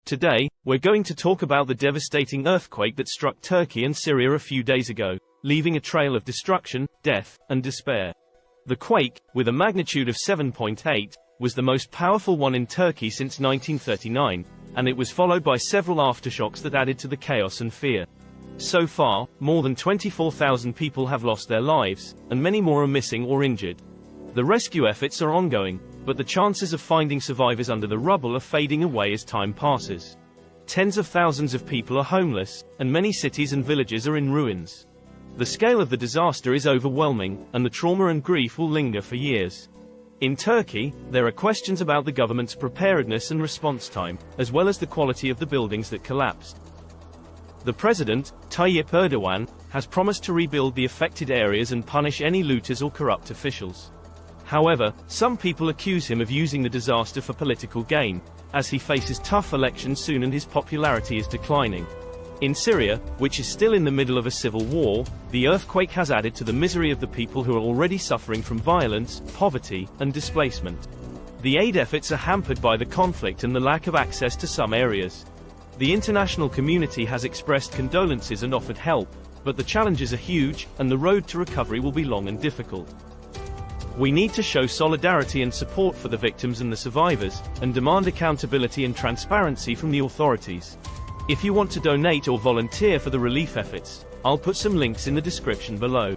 Today, we're going to talk about the devastating earthquake that struck Turkey and Syria a few days ago, leaving a trail of destruction, death, and despair. The quake, with a magnitude of 7.8, was the most powerful one in Turkey since 1939, and it was followed by several aftershocks that added to the chaos and fear. So far, more than 24,000 people have lost their lives, and many more are missing or injured. The rescue efforts are ongoing, but the chances of finding survivors under the rubble are fading away as time passes. Tens of thousands of people are homeless, and many cities and villages are in ruins. The scale of the disaster is overwhelming, and the trauma and grief will linger for years. In Turkey, there are questions about the government's preparedness and response time, as well as the quality of the buildings that collapsed. The president, Tayyip Erdogan, has promised to rebuild the affected areas and punish any looters or corrupt officials. However, some people accuse him of using the disaster for political gain, as he faces tough elections soon and his popularity is declining. In Syria, which is still in the middle of a civil war, the earthquake has added to the misery of the people who are already suffering from violence, poverty, and displacement. The aid efforts are hampered by the conflict and the lack of access to some areas. The international community has expressed condolences and offered help, but the challenges are huge, and the road to recovery will be long and difficult. We need to show solidarity and support for the victims and the survivors, and demand accountability and transparency from the authorities. If you want to donate or volunteer for the relief efforts, I'll put some links in the description below.